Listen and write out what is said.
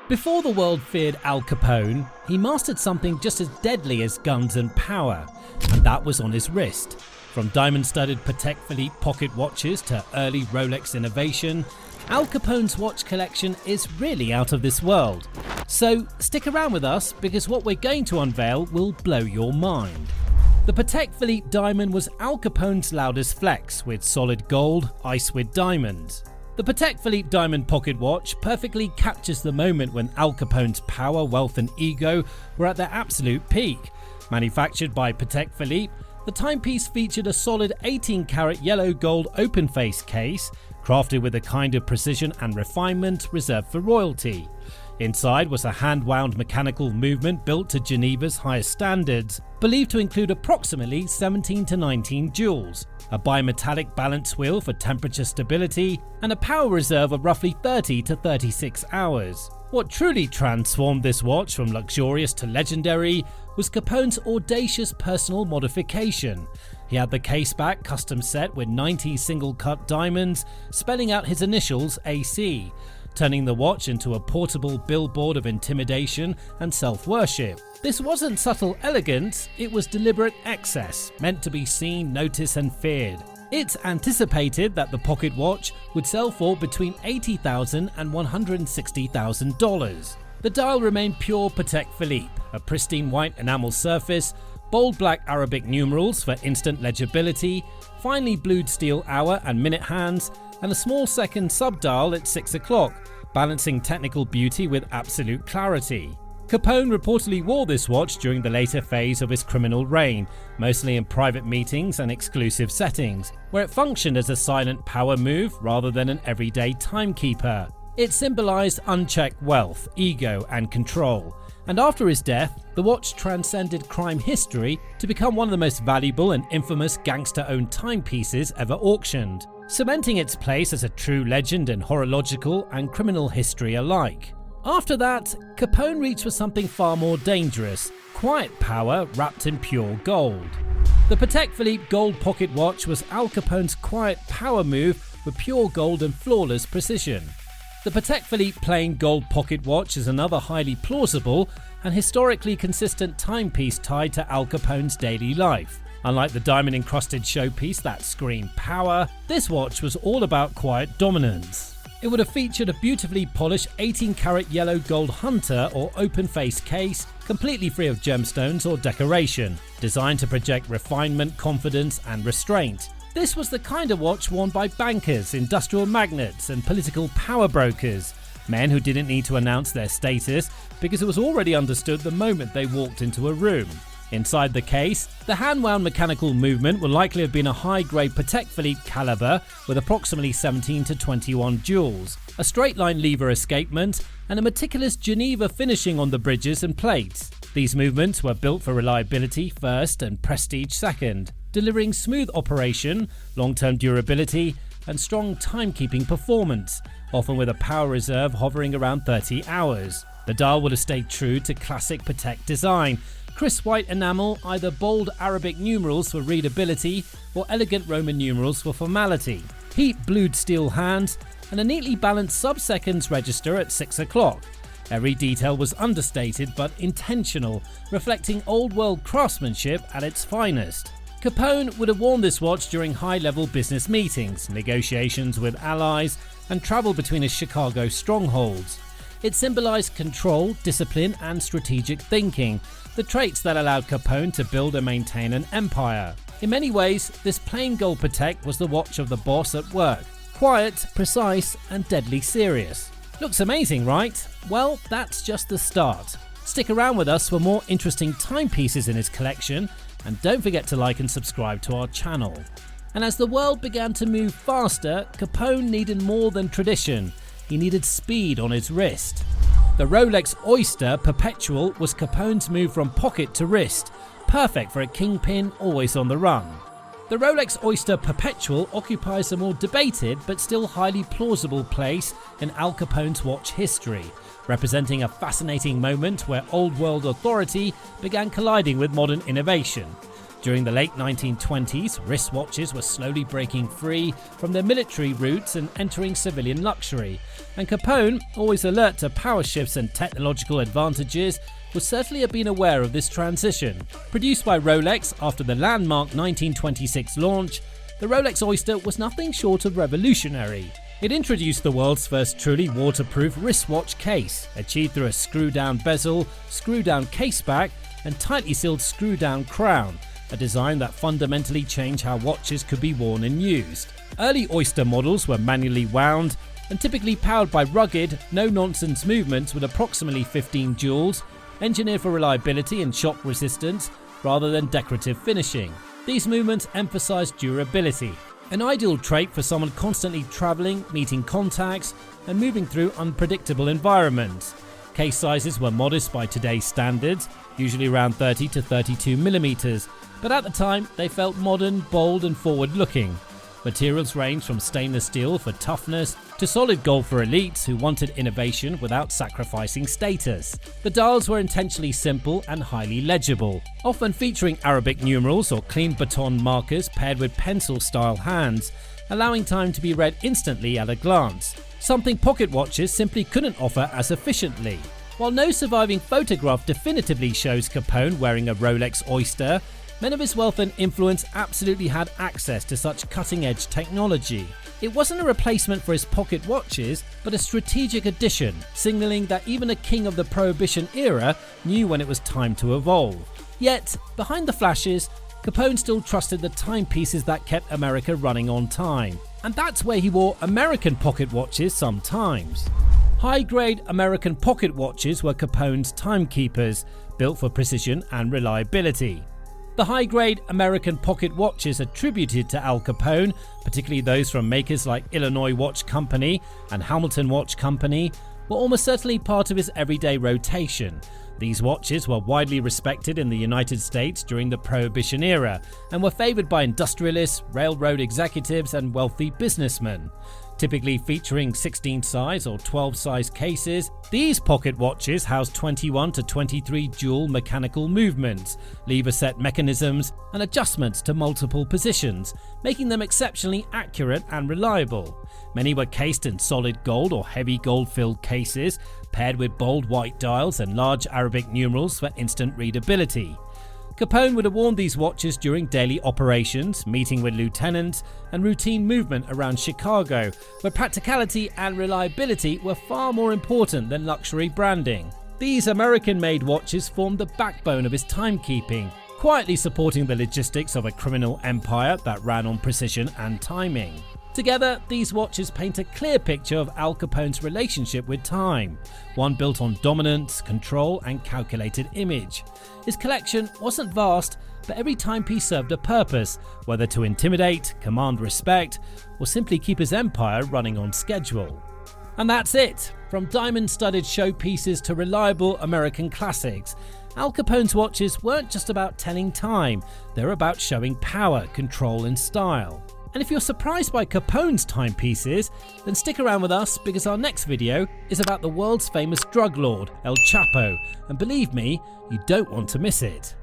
Before the world feared Al Capone, he mastered something just as deadly as guns and power, and that was on his wrist. From diamond-studded Patek Philippe pocket watches to early Rolex innovation, Al Capone's watch collection is really out of this world. So stick around with us because what we're going to unveil will blow your mind. The Patek Philippe diamond was Al Capone's loudest flex, with solid gold iced with diamonds. The Patek Philippe diamond pocket watch perfectly captures the moment when Al Capone's power, wealth and ego were at their absolute peak. Manufactured by Patek Philippe, the timepiece featured a solid 18-karat yellow gold open-face case, crafted with a kind of precision and refinement reserved for royalty. Inside was a hand-wound mechanical movement built to Geneva's highest standards, believed to include approximately 17 to 19 jewels, a bimetallic balance wheel for temperature stability, and a power reserve of roughly 30 to 36 hours. What truly transformed this watch from luxurious to legendary was Capone's audacious personal modification. He had the case back custom set with 90 single-cut diamonds, spelling out his initials AC, turning the watch into a portable billboard of intimidation and self-worship. This wasn't subtle elegance, it was deliberate excess, meant to be seen, noticed and feared. It's anticipated that the pocket watch would sell for between $80,000 and $160,000. The dial remained pure Patek Philippe, a pristine white enamel surface, bold black Arabic numerals for instant legibility, finely blued steel hour and minute hands, and a small second sub-dial at 6 o'clock, balancing technical beauty with absolute clarity. Capone reportedly wore this watch during the later phase of his criminal reign, mostly in private meetings and exclusive settings, where it functioned as a silent power move rather than an everyday timekeeper. It symbolized unchecked wealth, ego and control. And after his death, the watch transcended crime history to become one of the most valuable and infamous gangster-owned timepieces ever auctioned, cementing its place as a true legend in horological and criminal history alike. After that, Capone reached for something far more dangerous, quiet power wrapped in pure gold. The Patek Philippe gold pocket watch was Al Capone's quiet power move with pure gold and flawless precision. The Patek Philippe plain gold pocket watch is another highly plausible and historically consistent timepiece tied to Al Capone's daily life. Unlike the diamond-encrusted showpiece that screamed power, this watch was all about quiet dominance. It would have featured a beautifully polished 18-karat yellow gold hunter or open-face case, completely free of gemstones or decoration, designed to project refinement, confidence and restraint. This was the kind of watch worn by bankers, industrial magnates and political power brokers, men who didn't need to announce their status because it was already understood the moment they walked into a room. Inside the case, the hand-wound mechanical movement will likely have been a high-grade Patek Philippe caliber with approximately 17 to 21 jewels, a straight-line lever escapement, and a meticulous Geneva finishing on the bridges and plates. These movements were built for reliability first and prestige second, delivering smooth operation, long-term durability, and strong timekeeping performance, often with a power reserve hovering around 30 hours. The dial would have stayed true to classic Patek design, crisp white enamel, either bold Arabic numerals for readability or elegant Roman numerals for formality, heat blued steel hands, and a neatly balanced sub-seconds register at 6 o'clock. Every detail was understated but intentional, reflecting old-world craftsmanship at its finest. Capone would have worn this watch during high-level business meetings, negotiations with allies, and travel between his Chicago strongholds. It symbolized control, discipline, and strategic thinking, the traits that allowed Capone to build and maintain an empire. In many ways, this plain gold Patek was the watch of the boss at work. Quiet, precise, and deadly serious. Looks amazing, right? Well, that's just the start. Stick around with us for more interesting timepieces in his collection, and don't forget to like and subscribe to our channel. And as the world began to move faster, Capone needed more than tradition. He needed speed on his wrist. The Rolex Oyster Perpetual was Capone's move from pocket to wrist, perfect for a kingpin always on the run. The Rolex Oyster Perpetual occupies a more debated but still highly plausible place in Al Capone's watch history, representing a fascinating moment where old world authority began colliding with modern innovation. During the late 1920s, wristwatches were slowly breaking free from their military roots and entering civilian luxury, and Capone, always alert to power shifts and technological advantages, would certainly have been aware of this transition. Produced by Rolex after the landmark 1926 launch, the Rolex Oyster was nothing short of revolutionary. It introduced the world's first truly waterproof wristwatch case, achieved through a screw-down bezel, screw-down caseback, and tightly sealed screw-down crown, a design that fundamentally changed how watches could be worn and used. Early Oyster models were manually wound and typically powered by rugged, no-nonsense movements with approximately 15 jewels, engineered for reliability and shock resistance rather than decorative finishing. These movements emphasized durability, an ideal trait for someone constantly traveling, meeting contacts, and moving through unpredictable environments. Case sizes were modest by today's standards, usually around 30 to 32 millimeters, but at the time they felt modern, bold, and forward-looking. Materials ranged from stainless steel for toughness to solid gold for elites who wanted innovation without sacrificing status. The dials were intentionally simple and highly legible, often featuring Arabic numerals or clean baton markers paired with pencil-style hands, allowing time to be read instantly at a glance, something pocket watches simply couldn't offer as efficiently. While no surviving photograph definitively shows Capone wearing a Rolex Oyster, men of his wealth and influence absolutely had access to such cutting-edge technology. It wasn't a replacement for his pocket watches, but a strategic addition, signaling that even a king of the Prohibition era knew when it was time to evolve. Yet, behind the flashes, Capone still trusted the timepieces that kept America running on time. And that's where he wore American pocket watches sometimes. High-grade American pocket watches were Capone's timekeepers, built for precision and reliability. The high-grade American pocket watches attributed to Al Capone, particularly those from makers like Illinois Watch Company and Hamilton Watch Company, were almost certainly part of his everyday rotation. These watches were widely respected in the United States during the Prohibition era and were favored by industrialists, railroad executives, and wealthy businessmen. Typically featuring 16-size or 12-size cases, these pocket watches house 21 to 23 dual mechanical movements, lever set mechanisms, and adjustments to multiple positions, making them exceptionally accurate and reliable. Many were cased in solid gold or heavy gold-filled cases, paired with bold white dials and large Arabic numerals for instant readability. Capone would have worn these watches during daily operations, meeting with lieutenants, and routine movement around Chicago, where practicality and reliability were far more important than luxury branding. These American-made watches formed the backbone of his timekeeping, quietly supporting the logistics of a criminal empire that ran on precision and timing. Together, these watches paint a clear picture of Al Capone's relationship with time, one built on dominance, control, and calculated image. His collection wasn't vast, but every timepiece served a purpose, whether to intimidate, command respect, or simply keep his empire running on schedule. And that's it! From diamond-studded showpieces to reliable American classics, Al Capone's watches weren't just about telling time, they were about showing power, control, and style. And if you're surprised by Capone's timepieces, then stick around with us because our next video is about the world's famous drug lord, El Chapo, and believe me, you don't want to miss it.